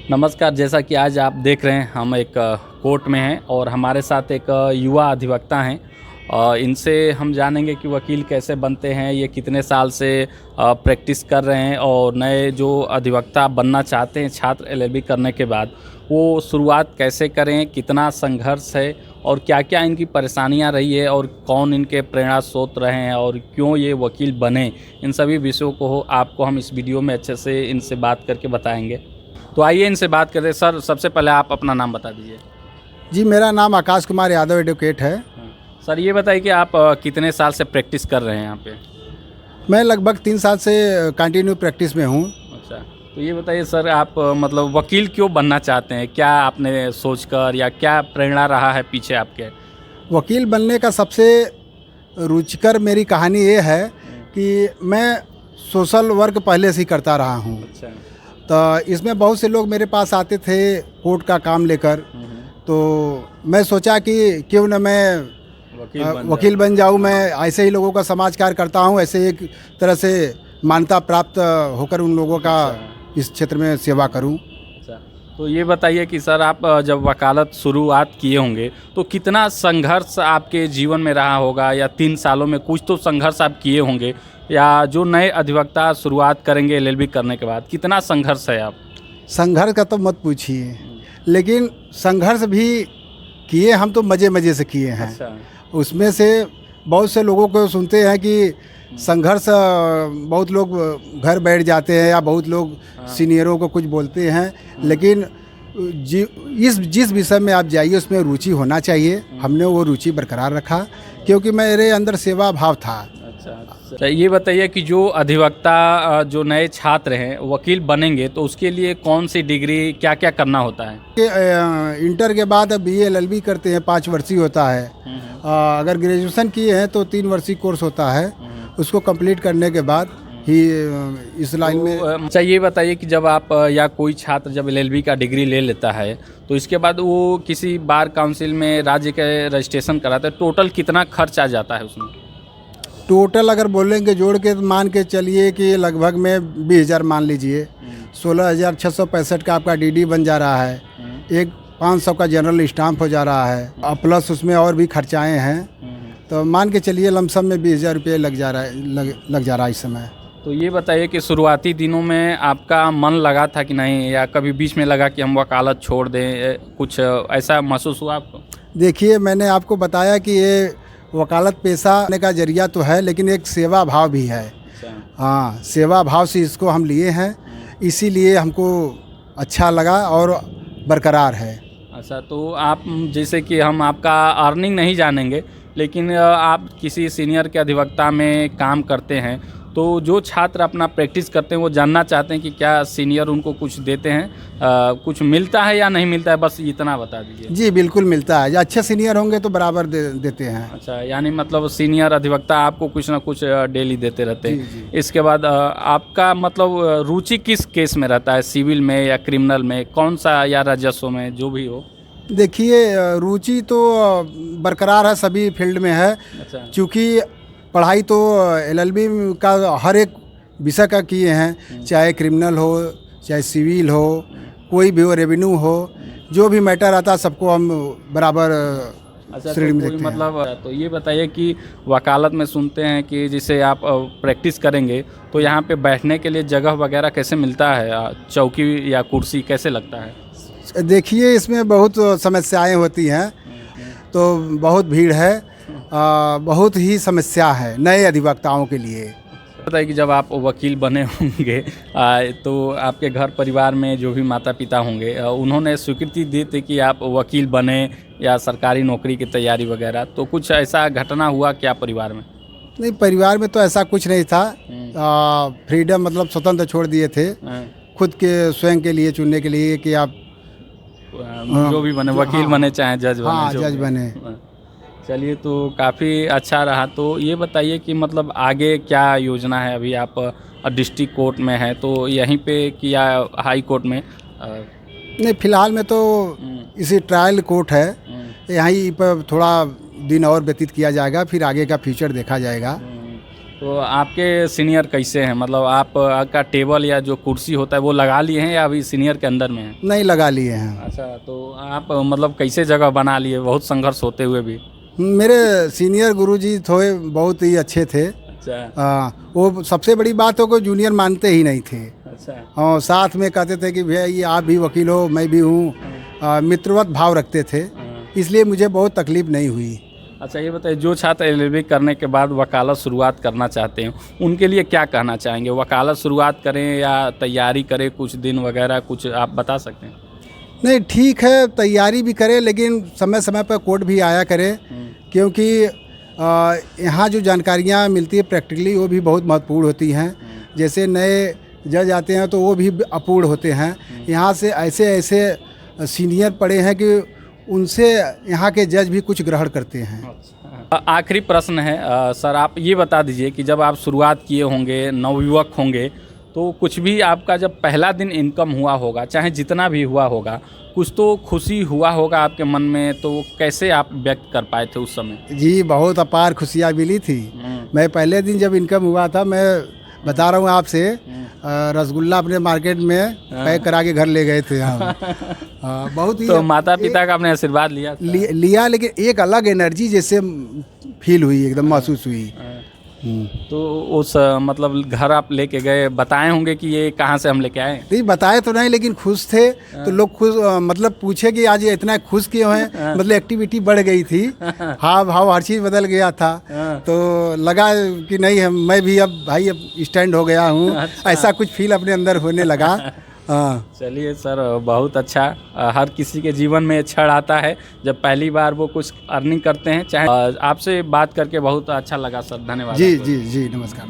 नमस्कार। जैसा कि आज आप देख रहे हैं हम एक कोर्ट में हैं और हमारे साथ एक युवा अधिवक्ता हैं। इनसे हम जानेंगे कि वकील कैसे बनते हैं, ये कितने साल से प्रैक्टिस कर रहे हैं और नए जो अधिवक्ता बनना चाहते हैं छात्र एलएलबी करने के बाद वो शुरुआत कैसे करें, कितना संघर्ष है और क्या क्या इनकी परेशानियां रही है और कौन इनके प्रेरणा स्रोत रहे हैं और क्यों ये वकील बने, इन सभी विषयों को आपको हम इस वीडियो में अच्छे से इनसे बात करके बताएंगे। तो आइए इनसे बात करते हैं। सर, सबसे पहले आप अपना नाम बता दीजिए। जी, मेरा नाम आकाश कुमार यादव एडवोकेट है। सर, ये बताइए कि आप कितने साल से प्रैक्टिस कर रहे हैं यहाँ पे? मैं लगभग 3 साल से कंटिन्यू प्रैक्टिस में हूँ। अच्छा, तो ये बताइए सर, आप मतलब वकील क्यों बनना चाहते हैं? क्या आपने सोचकर या क्या प्रेरणा रहा है पीछे आपके? वकील बनने का सबसे रुचिकर मेरी कहानी ये है कि मैं सोशल वर्क पहले से ही करता रहा हूँ। अच्छा। तो इसमें बहुत से लोग मेरे पास आते थे कोर्ट का काम लेकर, तो मैं सोचा कि क्यों न मैं वकील बन जाऊँ। मैं ऐसे ही लोगों का समाज कार्य करता हूँ, ऐसे एक तरह से मान्यता प्राप्त होकर उन लोगों का इस क्षेत्र में सेवा करूँ। अच्छा, तो ये बताइए कि सर, आप जब वकालत शुरुआत किए होंगे तो कितना संघर्ष आपके जीवन में रहा होगा, या 3 सालों में कुछ तो संघर्ष आप किए होंगे, या जो नए अधिवक्ता शुरुआत करेंगे एलएलबी करने के बाद कितना संघर्ष है? आप संघर्ष का तो मत पूछिए, लेकिन संघर्ष भी किए हम तो मज़े मज़े से किए हैं। अच्छा। उसमें से बहुत से लोगों को सुनते हैं कि संघर्ष, बहुत लोग घर बैठ जाते हैं या बहुत लोग सीनियरों को कुछ बोलते हैं, लेकिन जिस विषय में आप जाइए उसमें रुचि होना चाहिए। हमने वो रुचि बरकरार रखा क्योंकि मेरे अंदर सेवा भाव था। अच्छा, ये बताइए कि जो अधिवक्ता जो नए छात्र हैं वकील बनेंगे तो उसके लिए कौन सी डिग्री, क्या क्या करना होता है? कि इंटर के बाद बीए एलएलबी करते हैं, 5 वर्षीय होता है। अगर ग्रेजुएशन किए हैं तो 3 वर्षीय कोर्स होता है। उसको कंप्लीट करने के बाद ही इस लाइन में। अच्छा, ये बताइए कि जब आप या कोई छात्र जब एलएलबी का डिग्री ले लेता है तो इसके बाद वो किसी बार काउंसिल में राज्य के रजिस्ट्रेशन कराता है, टोटल कितना खर्च आ जाता है उसमें? टोटल अगर बोलेंगे जोड़ के तो मान के चलिए कि लगभग में 20,000 मान लीजिए। 16,665 का आपका डीडी बन जा रहा है। एक 500 का जनरल स्टाम्प हो जा रहा है और प्लस उसमें और भी खर्चाएँ हैं, तो मान के चलिए लमसम में 20,000 रुपये लग जा रहा है इस समय। तो ये बताइए कि शुरुआती दिनों में आपका मन लगा था कि नहीं, या कभी बीच में लगा कि हम वकालत छोड़ दें, कुछ ऐसा महसूस हुआ आपको? देखिए, मैंने आपको बताया कि ये वकालत पेशा करने का जरिया तो है, लेकिन एक सेवा भाव भी है। हाँ, सेवा भाव से इसको हम लिए हैं, इसीलिए हमको अच्छा लगा और बरकरार है। अच्छा, तो आप जैसे कि हम आपका अर्निंग नहीं जानेंगे, लेकिन आप किसी सीनियर के अधिवक्ता में काम करते हैं, तो जो छात्र अपना प्रैक्टिस करते हैं वो जानना चाहते हैं कि क्या सीनियर उनको कुछ देते हैं, कुछ मिलता है या नहीं मिलता है, बस इतना बता दीजिए। जी बिल्कुल मिलता है, अच्छे सीनियर होंगे तो बराबर देते हैं। अच्छा, यानी मतलब सीनियर अधिवक्ता आपको कुछ ना कुछ डेली देते रहते हैं। जी। इसके बाद आपका मतलब रुचि किस केस में रहता है, सिविल में या क्रिमिनल में, कौन सा, या राजस्व में, जो भी हो? देखिए, रुचि तो बरकरार है, सभी फील्ड में है। अच्छा। क्योंकि पढ़ाई तो एलएलबी का हर एक विषय का किए हैं, चाहे क्रिमिनल हो, चाहे सिविल हो, कोई भी हो, रेवेन्यू हो, जो भी मैटर आता है सबको हम बराबर श्रेणी में देखते हैं। मतलब तो ये बताइए कि वकालत में सुनते हैं कि जिसे आप प्रैक्टिस करेंगे तो यहाँ पे बैठने के लिए जगह वगैरह कैसे मिलता है, चौकी या कुर्सी कैसे लगता है? देखिए, इसमें बहुत समस्याएं होती हैं, तो बहुत भीड़ है, बहुत ही समस्या है नए अधिवक्ताओं के लिए। बताइए कि जब आप वकील बने होंगे तो आपके घर परिवार में जो भी माता पिता होंगे उन्होंने स्वीकृति दी थी कि आप वकील बने या सरकारी नौकरी की तैयारी वगैरह, तो कुछ ऐसा घटना हुआ क्या परिवार में? नहीं, परिवार में तो ऐसा कुछ नहीं था। फ्रीडम मतलब स्वतंत्र छोड़ दिए थे खुद के स्वयं के लिए चुनने के लिए कि आप जो भी बने, वकील बने चाहे जज बने। हाँ, जज बने। चलिए, तो काफ़ी अच्छा रहा। तो ये बताइए कि मतलब आगे क्या योजना है? अभी आप डिस्ट्रिक्ट कोर्ट में हैं तो यहीं पे कि या हाई कोर्ट में? नहीं, फिलहाल में तो इसी ट्रायल कोर्ट है, यहीं पर थोड़ा दिन और व्यतीत किया जाएगा, फिर आगे का फ्यूचर देखा जाएगा। तो आपके सीनियर कैसे हैं, मतलब आपका टेबल या जो कुर्सी होता है वो लगा लिए हैं या अभी सीनियर के अंदर में है? नहीं लगा लिए हैं। अच्छा, तो आप मतलब कैसे जगह बना लिए, बहुत संघर्ष होते हुए भी? मेरे सीनियर गुरुजी थोड़े बहुत ही अच्छे थे। अच्छा। वो सबसे बड़ी बात हो को जूनियर मानते ही नहीं थे। अच्छा। और साथ में कहते थे कि भैया ये आप भी वकील हो, मैं भी हूँ। मित्रवत भाव रखते थे, इसलिए मुझे बहुत तकलीफ नहीं हुई। अच्छा, ये बताइए, जो छात्र एलएलबी करने के बाद वकालत शुरुआत करना चाहते हैं उनके लिए क्या कहना चाहेंगे? वकालत शुरुआत करें या तैयारी करें कुछ दिन वगैरह, कुछ आप बता सकते हैं? नहीं, ठीक है, तैयारी भी करें लेकिन समय समय पर कोर्ट भी आया करें, क्योंकि यहाँ जो जानकारियाँ मिलती है प्रैक्टिकली वो भी बहुत महत्वपूर्ण होती हैं। जैसे नए जज आते हैं तो वो भी अपूर्ण होते हैं। यहाँ से ऐसे ऐसे सीनियर पड़े हैं कि उनसे यहाँ के जज भी कुछ ग्रहण करते हैं। आखिरी प्रश्न है सर, आप ये बता दीजिए कि जब आप शुरुआत किए होंगे, नवयुवक होंगे, तो कुछ भी आपका जब पहला दिन इनकम हुआ होगा, चाहे जितना भी हुआ होगा, कुछ तो खुशी हुआ होगा आपके मन में, तो कैसे आप व्यक्त कर पाए थे उस समय? जी, बहुत अपार खुशियाँ मिली थी। मैं पहले दिन जब इनकम हुआ था, मैं बता रहा हूँ आपसे, रसगुल्ला अपने मार्केट में पैक करा के घर ले गए थे हम। बहुत ही तो माता पिता का आपने आशीर्वाद लिया था? लिया, लेकिन एक अलग एनर्जी जैसे फील हुई, एकदम महसूस हुई। तो उस मतलब घर आप लेके गए, बताए होंगे कि ये कहाँ से हम लेके आए? नहीं बताए तो नहीं, लेकिन खुश थे। तो लोग खुश, मतलब पूछे कि आज ये इतना खुश क्यों हैं, मतलब एक्टिविटी बढ़ गई थी, हाव भाव हर चीज़ बदल गया था। तो लगा कि नहीं, मैं भी अब भाई अब स्टैंड हो गया हूँ। अच्छा। ऐसा कुछ फील अपने अंदर होने लगा। हाँ, चलिए सर, बहुत अच्छा। हर किसी के जीवन में क्षण आता है जब पहली बार वो कुछ अर्निंग करते हैं। चाहे आपसे बात करके बहुत अच्छा लगा सर, धन्यवाद। जी जी जी, नमस्कार।